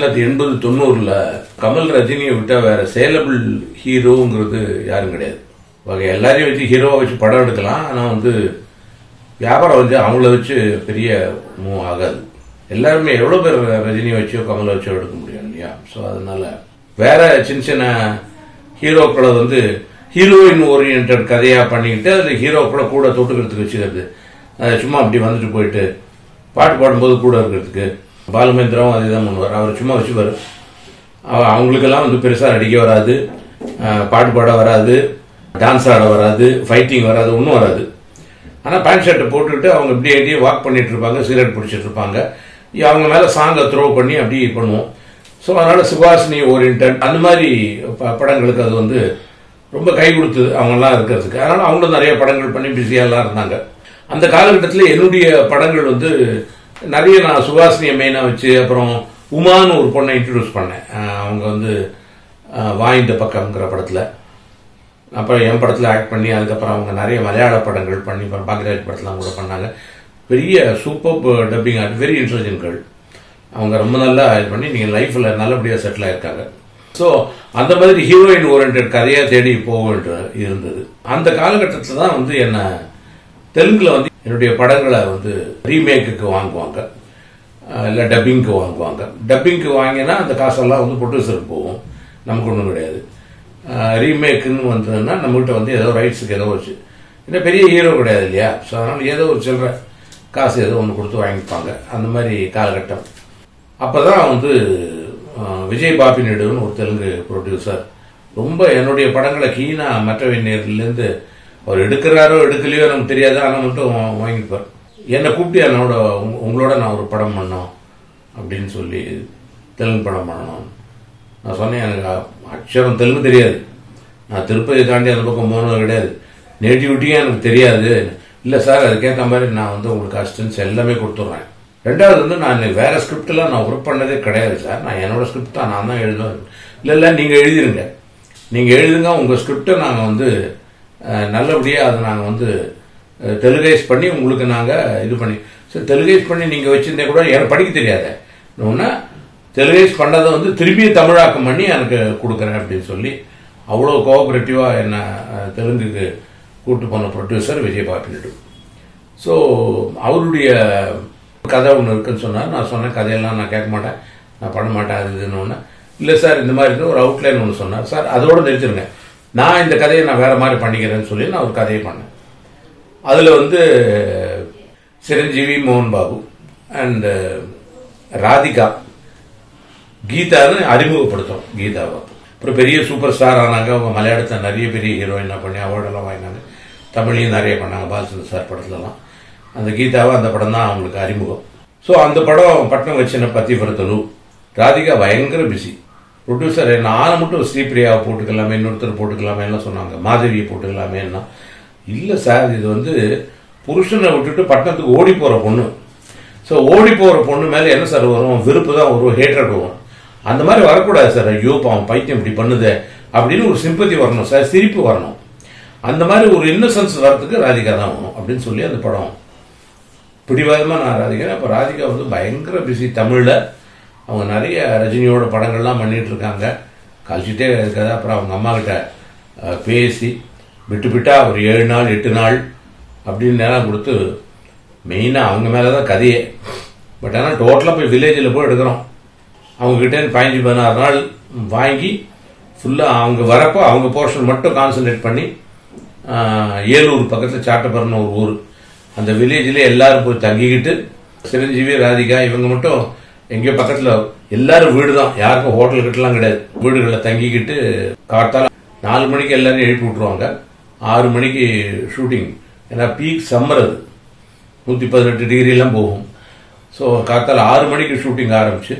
1980-90 கமல் ரஜினியை விட்டா வேற சேலபிள் ஹீரோங்கிறது யாரும் கிடையாது. எல்லாரையும் வச்சு ஹீரோவை வச்சு படம் எடுக்கலாம். ஆனால் வியாபாரம் அவங்கள வச்சு பெரிய மூவ் ஆகாது. எல்லாருமே எவ்வளோ பேர் ரஜினியை வச்சோ கமலை வச்சோ எடுக்க முடியும் இல்லையா? ஸோ அதனால வேற சின்ன சின்ன ஹீரோக்களை ஹீரோயின் ஓரியன்ட் கதையா பண்ணிக்கிட்டு அது ஹீரோக்களை கூட தொட்டுக்கிறதுக்கு வச்சுக்கிறது. சும்மா அப்படி வந்துட்டு போயிட்டு பாட்டு பாடும்போது கூட இருக்கிறதுக்கு பாலுமேந்திராவும் அதே தான் பண்ணுவார். அவர் சும்மா வச்சுப்பார். அவங்களுக்கெல்லாம் பெருசாக நடிக்க வராது, பாட்டு பாட வராது, டான்ஸ் ஆட வராது, ஃபைட்டிங் வராது, ஒன்றும் வராது. ஆனால் பேண்ட் ஷர்ட்டை போட்டுக்கிட்டு அவங்க இப்படி அப்படியே வாக் பண்ணிட்டு இருப்பாங்க, சிகரெட் பிடிச்சிட்டு இருப்பாங்க. அவங்க மேலே சாங்கை த்ரோ பண்ணி அப்படி பண்ணுவோம். ஸோ அதனால சுபாஷினி ஓரியன்ட் அந்த மாதிரி படங்களுக்கு அது ரொம்ப கை கொடுத்தது அவங்கெல்லாம் இருக்கிறதுக்கு. அதனால அவங்களும் நிறைய படங்கள் பண்ணி பிஸியாலாம் இருந்தாங்க. அந்த காலகட்டத்தில் என்னுடைய படங்கள் நிறைய நான் சுபாஷினியை மெயினாக வச்சு அப்புறம் உமான்னு ஒரு பொண்ணை இன்ட்ரடியூஸ் பண்ணேன். அவங்க வாய்ந்த பக்கம்ங்கிற படத்தில், அப்புறம் என் படத்தில் ஆக்ட் பண்ணி அதுக்கப்புறம் அவங்க நிறைய மலையாள படங்கள் பண்ணி பாக்யராஜ் படத்தெலாம் கூட பண்ணாங்க. பெரிய super dubbing art, very intelligent girl. அவங்க ரொம்ப நல்லா இது பண்ணி நீங்கள் லைஃப்பில் நல்லபடியாக செட்டில் ஆயிருக்காங்க. ஸோ அந்த மாதிரி ஹீரோயின் ஓரியன்ட் கதையாக தேடி போக இருந்தது. அந்த காலகட்டத்தில் தான் என்னை தெலுங்குல என்னுடைய படங்களை ரீமேக்குக்கு வாங்குவாங்க, இல்லை டப்பிங்க்கு வாங்குவாங்க. டப்பிங்க்கு வாங்கினா அந்த காசெல்லாம் ப்ரொடியூசருக்கு போகும், நமக்கு ஒன்றும் கிடையாது. ரீமேக்குன்னு வந்ததுன்னா நம்மகிட்ட ஏதோ ரைட்ஸுக்கு ஏதோ வச்சு, இல்லை பெரிய ஹீரோ கிடையாது இல்லையா? ஸோ அதனால் ஏதோ ஒரு சில்லற காசு ஏதோ ஒன்று கொடுத்து வாங்கிப்பாங்க. அந்த மாதிரி காலகட்டம். அப்போ தான் விஜய் பாபி நாயுடுன்னு ஒரு தெலுங்கு ப்ரொடியூசர் ரொம்ப என்னுடைய படங்களை கீனா மற்றவை நேரிலேருந்து அவர் எடுக்கிறாரோ எடுக்கலையோ நமக்கு தெரியாது, ஆனால் மட்டும் வாங்கிப்பார். என்னை கூப்பிட்டு என்னோட உங்களோட நான் ஒரு படம் பண்ணோம் அப்படின்னு சொல்லி தெலுங்கு படம் பண்ணணும். நான் சொன்னேன், எனக்கு அக்ஷரம் தெலுங்கு தெரியாது, நான் திருப்பதி தாண்டி அந்த பக்கம் போனது கிடையாது, நேட்டிவிட்டியும் எனக்கு தெரியாது. இல்லை சார், அதுக்கேற்ற மாதிரி நான் உங்களுக்கு அசிஸ்டன்ஸ் எல்லாமே கொடுத்துட்றேன். ரெண்டாவது நான் வேற ஸ்கிரிப்டெல்லாம் நான் ஒர்க் பண்ணதே கிடையாது சார், நான் என்னோட ஸ்கிரிப்ட் தான் நான் தான் எழுதுவேன். இல்லை நீங்கள் எழுதிருங்க, நீங்கள் எழுதுங்க, உங்கள் ஸ்கிரிப்டை நாங்கள் நல்லபடியாக அதை நாங்கள் தெலுங்கைஸ் பண்ணி உங்களுக்கு நாங்கள் இது பண்ணி, சரி தெலுங்கைஸ் பண்ணி நீங்கள் வச்சுருந்தே கூட எனக்கு படிக்க தெரியாது, ஒன்றா தெலுங்கைஸ் பண்ணதை திருப்பி தமிழாக்கம் பண்ணி எனக்கு கொடுக்குறேன் அப்படின்னு சொல்லி அவ்வளோ கோஆபரேட்டிவாக என்னை தெலுங்குக்கு கூப்பிட்டு போன producer Vijay Bobby Naidu. So அவருடைய கதை ஒன்று இருக்குன்னு சொன்னார். நான் சொன்னேன், கதையெல்லாம் நான் கேட்க மாட்டேன், நான் பண்ண மாட்டேன் அது இதுன்னு ஒன்று. இல்லை சார், இந்த மாதிரி ஒரு அவுட்லைன் ஒன்று சொன்னார். சார் அதோடு நிறுத்திருங்க, நான் இந்த கதையை நான் வேறு மாதிரி பண்ணிக்கிறேன்னு சொல்லி நான் ஒரு கதையை பண்ணேன். அதில் சிரஞ்சீவி, மோகன் பாபு அண்ட் ராதிகா, கீதான்னு அறிமுகப்படுத்தோம். கீதாவை அப்புறம் பெரிய சூப்பர் ஸ்டார் ஆனாங்க. அவங்க மலையாளத்தில் நிறைய பெரிய ஹீரோயினாக பண்ணி அவார்டெல்லாம் வாங்கினாங்க. தமிழையும் நிறைய பண்ணாங்க, பாலச்சந்தர் சார் படத்துலலாம். அந்த கீதாவை அந்த படம் தான் அவங்களுக்கு அறிமுகம். ஸோ அந்த படம் பட்டம் வச்சுன பத்திபரத்தலு. ராதிகா பயங்கர பிஸி. ப்ரொடியூசர் நான் மட்டும் ஸ்ரீபிரியாவை போட்டுக்கலாமே, இன்னொருத்தர் போட்டுக்கலாமே எல்லாம் சொன்னாங்க, மாதவியை போட்டுக்கலாமே என்ன. இல்லை சார், இது புருஷனை விட்டுட்டு பட்டணத்துக்கு ஓடி போகிற பொண்ணு. ஸோ ஓடி போகிற பொண்ணு மேலே என்ன சார் வரும்? விருப்பு தான் வரும், ஹேட்ரட் வரும். அந்த மாதிரி வரக்கூடாது சார். ஐயோ பாவம் பைத்தியம் இப்படி பண்ணுது அப்படின்னு ஒரு சிம்பத்தி வரணும் சார், சிரிப்பு வரணும். அந்த மாதிரி ஒரு இன்னசென்ஸ் வரத்துக்கு ராதிகா தான் வரும் அப்படின்னு சொல்லி அந்த படம் பிடிவாதமாக நான் ராதிகா. அப்போ ராதிகா பயங்கர பிஸி தமிழில். அவங்க நிறைய ரஜினியோட படங்கள்லாம் பண்ணிட்டு இருக்காங்க, கழிச்சிட்டே இருக்காது. அப்புறம் அவங்க அம்மா கிட்ட பேசி விட்டு ஒரு 7 நாள் 8 நாள் அப்படின்னு நேரம் கொடுத்து, மெயினாக அவங்க மேலே தான் கதையே. பட் ஆனால் டோட்டலாக போய் வில்லேஜில் போய் எடுக்கிறோம். அவங்ககிட்ட 15-16 நாள் வாங்கி ஃபுல்லாக அவங்க வரப்போ அவங்க போர்ஷன் மட்டும் கான்சன்ட்ரேட் பண்ணி, ஏலூர் பக்கத்தில் சாட்டப்பரன்னு ஒரு ஊர், அந்த வில்லேஜில் எல்லாரும் போய் தங்கிக்கிட்டு, சிரஞ்சீவி, ராதிகா இவங்க மட்டும் எங்கேயோ பக்கத்தில் எல்லாரும் வீடு தான், யாருக்கும் ஹோட்டல் கிட்டலாம் கிடையாது, வீடுகளில் தங்கிக்கிட்டு காத்தால 4 மணிக்கு எல்லாரும் எழுப்பி விட்டுருவாங்க. 6 மணிக்கு ஷூட்டிங். ஏன்னா பீக் சம்மர், அது 118 டிகிரிலாம் போகும். ஸோ காத்தால 6 மணிக்கு ஷூட்டிங் ஆரம்பிச்சு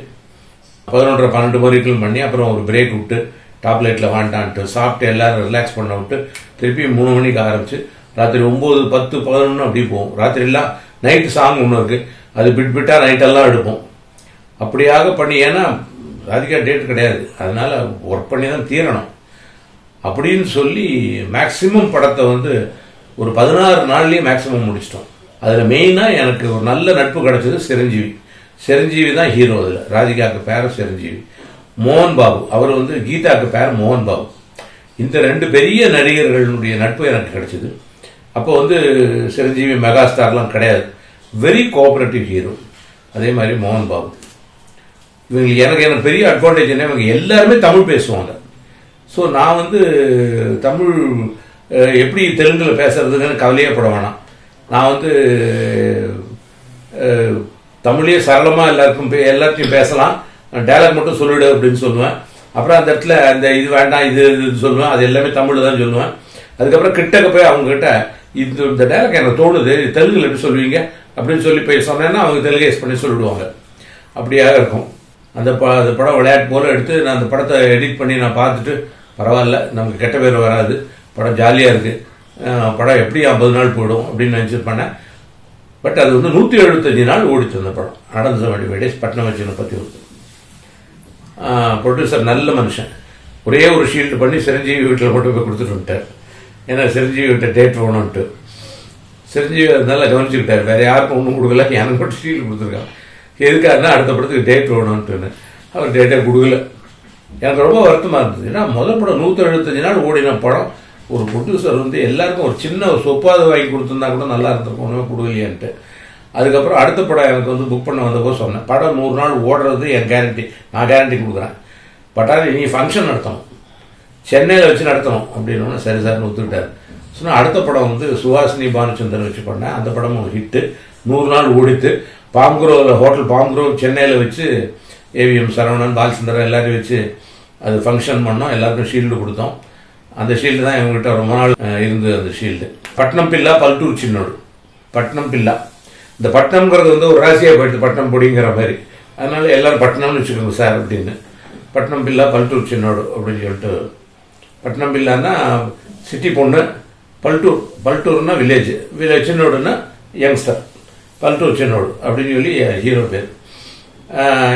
11:30-12 வரைக்கும் பண்ணி, அப்புறம் ஒரு பிரேக் விட்டு டாப் லைட்டில் வாண்டான்ட்டு சாப்பிட்டு எல்லாரும் ரிலாக்ஸ் பண்ண விட்டு திருப்பி 3 மணிக்கு ஆரம்பிச்சு ராத்திரி 9, 10, 11 அப்படி போகும். ராத்திரி எல்லாம் நைட்டு சாங் ஒன்று இருக்கு, அது பிட்டா நைட்டெல்லாம் எடுப்போம். அப்படியாக பண்ணி, ஏன்னா ராதிகா டேட் கிடையாது, அதனால ஒர்க் பண்ணி தான் தீரணும் அப்படின்னு சொல்லி மேக்சிமம் படத்தை ஒரு 16 நாள்லயே மேக்சிமம் முடிச்சிட்டோம். அதில் மெயினாக எனக்கு ஒரு நல்ல நட்பு கிடைச்சது சிரஞ்சீவி. சிரஞ்சீவி தான் ஹீரோ. அதில் ராதிகாவுக்கு பேர் சிரஞ்சீவி. மோகன் பாபு அவர் வந்து கீதாவுக்கு பேர் மோகன் பாபு. இந்த 2 பெரிய நடிகர்களுடைய நட்பு எனக்கு கிடைச்சது. அப்போ வந்து சிரஞ்சீவி மெகா ஸ்டார்லாம் கிடையாது, வெரி கோஆபரேட்டிவ் ஹீரோ. அதே மாதிரி மோகன் பாபு. இவங்களுக்கு எனக்கு பெரிய அட்வான்டேஜ் என்ன, இவங்க எல்லாருமே தமிழ் பேசுவாங்க. ஸோ நான் வந்து தமிழ் எப்படி தெலுங்கில் பேசுறதுன்னு கவலையே பட வேணாம். நான் வந்து தமிழே சரளமாக எல்லாத்தையும் பேசலாம், டயலாக் மட்டும் சொல்லிடு அப்படின்னு சொல்லுவேன். அப்புறம் அந்த இடத்துல அந்த இது வேண்டாம் இது சொல்லுவேன், அது எல்லாமே தமிழில் தான் சொல்லுவேன். அதுக்கப்புறம் கிட்டக்க போய் அவங்ககிட்ட இந்த டயலாக் எனக்கு தோணுது, தெலுங்குல எப்படி சொல்லுவீங்க அப்படின்னு சொல்லி போய் சொன்னேன்னா அவங்க தெலுங்கைஸ் பண்ணி சொல்லிடுவாங்க. அப்படியாக இருக்கும். அந்த படம் விளையாட்டு போல எடுத்து நான் அந்த படத்தை எடிட் பண்ணி நான் பார்த்துட்டு பரவாயில்ல, நமக்கு கெட்ட பேர் வராது, படம் ஜாலியாக இருக்குது, படம் எப்படி 50 நாள் போயிடும் அப்படின்னு நினச்சிட்டு பண்ணேன். பட் அது வந்து 175 நாள் ஓடிச்சு அந்த படம். நடந்த 75 days பட்னவச்சினை பற்றி ஒரு ப்ரொடியூசர் நல்ல மனுஷன். ஒரே ஒரு ஷீல்டு பண்ணி சிரஞ்சீவி வீட்டில் மட்டும் போய் கொடுத்துட்டு வந்துட்டார். ஏன்னா சிரஞ்சீவி வீட்டை டேட் வேணும்ட்டு. சிரஞ்சீவி நல்லா கவனிச்சுக்கிட்டார், வேற யாருக்கும் ஒன்றும் கொடுக்கல, எனக்கு மட்டும் ஷீல்டு கொடுத்துருக்காங்க. எதுக்காருன்னா அடுத்த படத்துக்கு டேட் வேணும்ட்டுன்னு. அவர் டேட்டே கொடுக்கல. எனக்கு ரொம்ப வருத்தமாக இருந்தது. ஏன்னா முதல் படம் 175 நாள் ஓடின படம், ஒரு ப்ரொடியூசர் வந்து எல்லாருக்கும் ஒரு சின்ன ஒரு சொப்பாது வாங்கி கொடுத்துருந்தா கூட நல்லா இருந்திருக்கும், ஒன்றுமே கொடுக்கலையான்ட்டு. அதுக்கப்புறம் அடுத்த படம் எனக்கு வந்து புக் பண்ண வந்தப்போ சொன்னேன், படம் 100 நாள் ஓடுறது என் கேரண்டி, நான் கேரண்டி கொடுக்குறேன். பட் ஆனால் நீ ஃபங்க்ஷன் நடத்தணும், சென்னையில் வச்சு நடத்தணும் அப்படின்னு. சரி சார்னு ஒத்துக்கிட்டார். சொன்னால் அடுத்த படம் வந்து சுஹாசினி பானுச்சந்தர் வச்சு பண்ணேன். அந்த படமும் ஹிட்டு, 100 நாள் ஓடித்து. பாம்குரோவில் ஹோட்டல் பாம்குரோவ் சென்னையில் வச்சு ஏவிஎம் சரவணன் பாலச்சந்திரன் எல்லாரையும் வச்சு அது ஃபங்க்ஷன் பண்ணோம். எல்லாருக்கும் ஷீல்டு கொடுத்தோம். அந்த ஷீல்டு தான் இவங்ககிட்ட ரொம்ப நாள் இருந்தது. அந்த ஷீல்டு பட்னம் பில்லா பல்டூர் சின்னோடு. பட்னம் பில்லா, இந்த பட்னம்ங்கிறது வந்து ஒரு ராசியாக போயிடுது, பட்னம் பொடிங்கிற மாதிரி. அதனால எல்லாரும் பட்னம்னு வச்சுக்கோங்க சார் அப்படின்னு. பட்னம் பில்லா பல்டூர் சின்னோடு அப்படின்னு சொல்லிட்டு. பட்னம் பில்லான்னா சிட்டி பொண்ணு, பல்டூர்னா வில்லேஜ், சின்னோடுன்னா யங்ஸ்டர், பல்டூர் சின்னோடு அப்படின்னு சொல்லி ஹீரோ பேர்.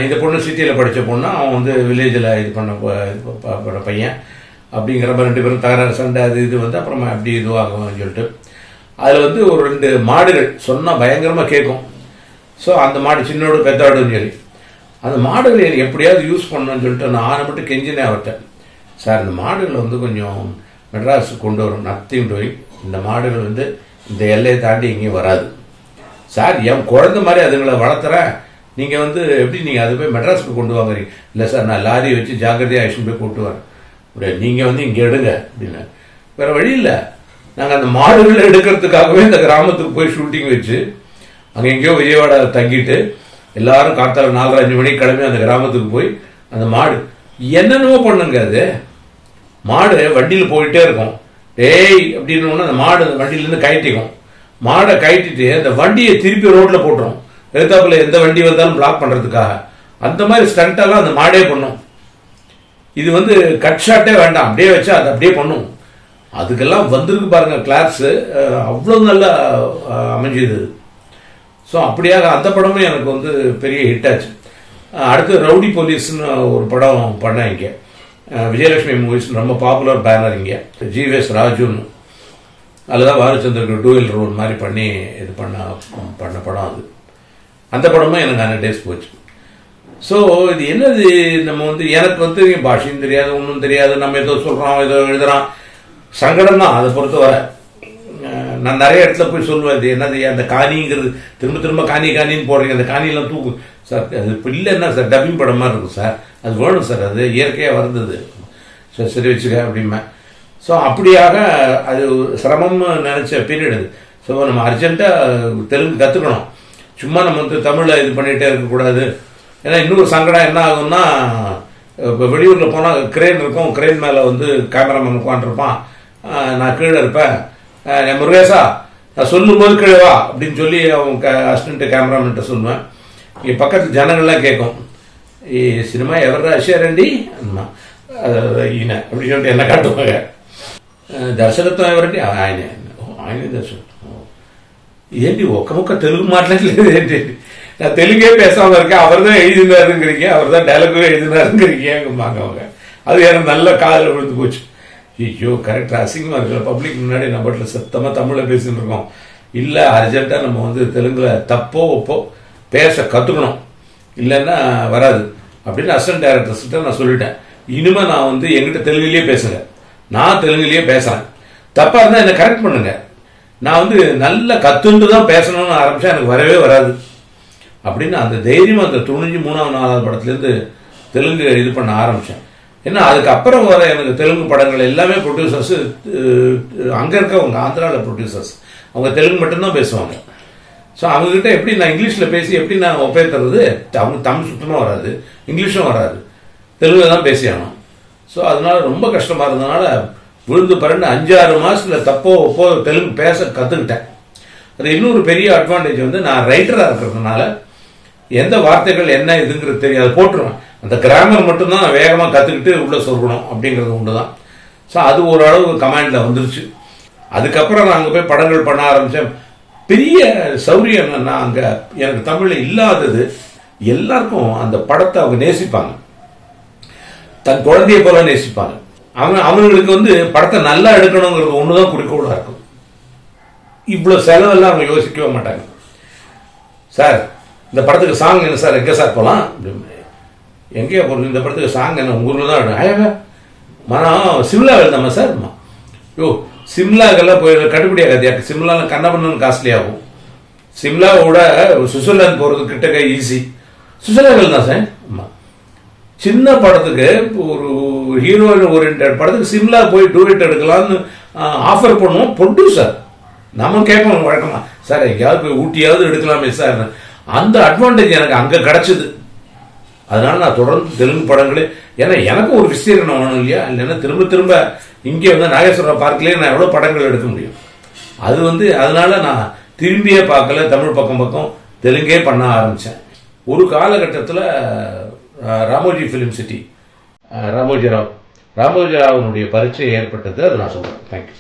இந்த பொண்ணு சிட்டியில் படித்த பொண்ணு, அவன் வந்து வில்லேஜில் இது பண்ண பையன் அப்படிங்கிற மாதிரி 2 பேரும் தகராறு சண்டை அது இது வந்து அப்புறமா அப்படி இதுவாகும்னு சொல்லிட்டு. அதில் வந்து ஒரு 2 மாடுகள் சொன்னால் பயங்கரமாக கேட்கும். ஸோ அந்த மாடு சின்னோடு பெத்தாடுன்னு சொல்லி அந்த மாடுகளை எப்படியாவது யூஸ் பண்ணணும்னு சொல்லிட்டு நான் மட்டும் கெஞ்சினே அவர்கிட்ட, சார் இந்த மாடுகளை வந்து கொஞ்சம் மெட்ராஸுக்கு கொண்டு வரும், நத்திங் டூயிங், இந்த மாடுகள் வந்து இந்த எல்லையை தாண்டி எங்கேயும் வராது சார், என் குழந்தை மாதிரி அதுங்களை வளர்த்துறேன், நீங்கள் வந்து எப்படி நீங்கள் அதை போய் மெட்ராஸுக்கு கொண்டு வாங்குறீங்க? இல்லை சார், நான் லாரி வச்சு ஜாக்கிரதையாக ஆக்ஷன் போய் கொண்டு வரேன். அப்படியே நீங்கள் வந்து இங்கே எடுங்க அப்படின்னு. வேற வழி இல்லை, நாங்கள் அந்த மாடுகளை எடுக்கிறதுக்காகவே இந்த கிராமத்துக்கு போய் ஷூட்டிங் வச்சு அங்கே எங்கேயோ விஜயவாடா தங்கிட்டு எல்லாரும் காத்தால 4:30-5 மணிக்கு கிளம்பி அந்த கிராமத்துக்கு போய் அந்த மாடு என்னென்னமோ பண்ணுங்க. அது மாடு வண்டியில் போயிட்டே இருக்கும், டேய் அப்படின்னு அந்த மாடு அந்த வண்டியிலேருந்து கழட்டிக்கும். மாடை கழட்டிட்டு அந்த வண்டியை திருப்பி ரோட்ல போட்டுரும், எதிர்த்தாப்புல எந்த வண்டி வந்தாலும் பிளாக் பண்றதுக்காக. அந்த மாதிரி ஸ்டண்டெல்லாம் அந்த மாடே பண்ணும். இது வந்து கட் ஷாட்டே வேண்டாம், அப்படியே வச்சா அது அப்படியே பண்ணும். அதுக்கெல்லாம் வந்திருக்கு பாருங்க கிளாஸ், அவ்வளவு நல்லா அமைஞ்சது. ஸோ அப்படியாக அந்த படமும் எனக்கு வந்து பெரிய ஹிட் ஆச்சு. அடுத்து ரவுடி போலீஸ்னு ஒரு படம் பண்ணேன் இங்கே, விஜயலட்சுமி மூவிஸ் ரொம்ப பாப்புலர் பேனர் இங்கே, ஜிவிஎஸ் ராஜுன்னு. அதுதான் பாலச்சந்தருக்கு டூயல் ரோல் மாதிரி பண்ணி இது பண்ண படம் அது. அந்த படமும் எனக்கு 100 days போச்சு. ஸோ இது என்னது, நம்ம வந்து எனக்கு வந்து பாஷையும் தெரியாது, ஒன்றும் தெரியாது, நம்ம ஏதோ சொல்கிறோம் ஏதோ எழுதுறான், சங்கடம் தான் அதை பொறுத்தவரை. நான் நிறைய இடத்துல போய் சொல்லுவேன், இது என்னது அந்த காணிங்கிறது திரும்ப திரும்ப காணின்னு போடுறீங்க, அந்த காணியெல்லாம் தூக்கு சார், அது இப்போ இல்லைன்னா சார் டப்பிங் படம் மாதிரி இருக்கும் சார், அது வேணும் சார், அது இயற்கையாக வந்தது சார், சரி வச்சுக்க அப்படிமா. ஸோ அப்படியாக அது சிரமம்னு நினச்ச பீரியட் அது. ஸோ நம்ம அர்ஜென்ட்டாக தெலுங்கு கற்றுக்கணும், சும்மா நம்ம வந்து தமிழில் இது பண்ணிகிட்டே இருக்கக்கூடாது. ஏன்னா இன்னொரு சங்கடம் என்ன ஆகும்னா, இப்போ வெளியூரில் போனால் கிரேன் இருக்கும், கிரேன் மேலே வந்து கேமராமேன் உட்காந்துருப்பான், நான் கீழே இருப்பேன், முருகேசா நான் சொல்லும் போது கீழே வா அப்படின்னு சொல்லி அவங்க அசிஸ்டன்ட் கேமராமேன்ட்ட சொல்லுவேன். இங்கே பக்கத்தில் ஜனங்கள்லாம் கேட்கும், சினிமா எவரா அஷேரண்டி ఈయన அப்படி சொல்லிட்டு என்ன காட்டுவாங்க, దర్శకత్వం ఎవరండి ఆయన దర్శకత్వం ఏంటి ఒక్క ముక్క తెలుగు మాట్లాడలేదు ఏంటి, நான் தெலுங்கே பேசாமல் இருக்கேன், அவர் தான் எழுதினாருங்கிறீங்க, அவர் தான் டைலாகும் எழுதினாருங்கிறீங்க அவங்க. அது எனக்கு நல்ல காதில் விழுந்து போச்சு. ஐயோ கரெக்டாக அசிங்கமாக இருக்குல்ல, பப்ளிக் முன்னாடி நம்ம பாட்டில் சத்தமாக தமிழில் பேசிட்டு இருக்கோம். இல்லை அர்ஜென்ட்டாக நம்ம வந்து தெலுங்குல தப்போ ஒப்போ பேச கற்றுக்கணும். இல்லைன்னா வராது அப்படின்னு அசிஸ்டன்ட் டைரக்டர்ஸ்கிட்ட நான் சொல்லிட்டேன். இனிமேல் நான் வந்து எங்கிட்ட தெலுங்குலேயே பேசுங்க, நான் தெலுங்குலேயே பேசுகிறேன், தப்பாக இருந்தால் என்னை கரெக்ட் பண்ணுங்க. நான் வந்து நல்லா கற்றுண்டு தான் பேசணும்னு ஆரம்பித்தா எனக்கு வரவே வராது அப்படின்னு அந்த தைரியம் அந்த துணிஞ்சு 3வது 4வது படத்துலேருந்து தெலுங்கு இது பண்ண ஆரம்பித்தேன். ஏன்னா அதுக்கப்புறம் வர எனக்கு தெலுங்கு படங்கள் எல்லாமே ப்ரொடியூசர்ஸு அங்கே இருக்கவங்க ஆந்திராவில் ப்ரொடியூசர்ஸ், அவங்க தெலுங்கு மட்டும்தான் பேசுவாங்க. ஸோ அவங்ககிட்ட எப்படி நான் இங்கிலீஷில் பேசி எப்படி நான் ஒப்பேத்துறது? அவங்க தமிழ் சுத்தமாக வராது, இங்கிலீஷும் வராது, தெலுங்கு தான் பேசி ஆகணும். ஸோ அதனால ரொம்ப கஷ்டமாக இருந்ததுனால விழுந்து பரண்டு 5-6 மாதத்தில் தப்போ ஒப்போ தெலுங்கு பேச கற்றுக்கிட்டேன். அது இன்னொரு பெரிய அட்வான்டேஜ் வந்து நான் ரைட்டராக இருக்கிறதுனால எந்த வார்த்தைகள் என்ன இதுங்கிறது தெரியாது, போட்டுருவேன். அந்த கிராமர் மட்டும்தான் நான் வேகமாக கற்றுக்கிட்டு உள்ளே சொல்லணும் அப்படிங்கிறது ஒன்று தான். ஸோ அது ஓரளவு கமாண்டில் வந்துருச்சு. அதுக்கப்புறம் நான் அங்கே போய் படங்கள் பண்ண ஆரம்பித்தேன். பெரிய சௌரியம் என்னன்னா, அங்கே எனக்கு தமிழில் இல்லாதது எல்லாருக்கும் அந்த படத்தை அவங்க நேசிப்பாங்க, தன் குழந்தைய போல நேசிப்பாங்க. அவங்களுக்கு வந்து படத்தை நல்லா எடுக்கணுங்கிறது ஒன்று தான் குறிக்கோளாக இருக்கும். இவ்வளோ செலவெல்லாம் அவங்க யோசிக்கவே மாட்டாங்க. சார் இந்த படத்துக்கு சாங் என்ன சார், எங்கே சார் போகலாம்? எங்கேயா போகிறது? இந்த படத்துக்கு சாங் என்ன உங்கள் ஊரில் தான் ஆயாவே மனம் சிம்லா எழுதாமா சார்? யோ சிம்லாக்கெல்லாம் போய் கட்டுப்படி ஆகாது. சிம்லாவில் கண்ணபண்ணன் காஸ்ட்லி ஆகும். சிம்லாவோட சுவிட்சர்லாந்து போகிறது கிட்டக்க ஈஸி. சுவிட்சர்லாந்து தான் சார். ஆமாம், சின்ன படத்துக்கு ஒரு ஹீரோயின் ஓரியன்ட் படத்துக்கு சிம்லா போய் டூரிட் எடுக்கலாம்னு ஆஃபர் பண்ணுவோம் ப்ரொடியூசர். நம்ம கேட்கணும் வழக்கமா, சார் எங்கேயாவது போய் ஊட்டியாவது எடுக்கலாமே சார். அந்த அட்வான்டேஜ் எனக்கு அங்கே கிடச்சிது. அதனால நான் தொடர்ந்து தெலுங்கு படங்களே, ஏன்னா எனக்கும் ஒரு விஸ்தீரணம் வேணும் இல்லையா? இல்லைன்னா திரும்ப திரும்ப இங்கே வந்து நாகேஸ்வர பார்க்லேயே நான் எவ்வளோ படங்கள் எடுக்க முடியும்? அது வந்து அதனால நான் திரும்பியே பார்க்கல, தமிழ் பக்கம் தெலுங்கே பண்ண ஆரம்பித்தேன். ஒரு காலகட்டத்தில் ராமோஜி ஃபிலிம் சிட்டி, ராமோஜிராவனுடைய பரீட்சை ஏற்பட்டது. அது நான் சொல்கிறேன். தேங்க்யூ.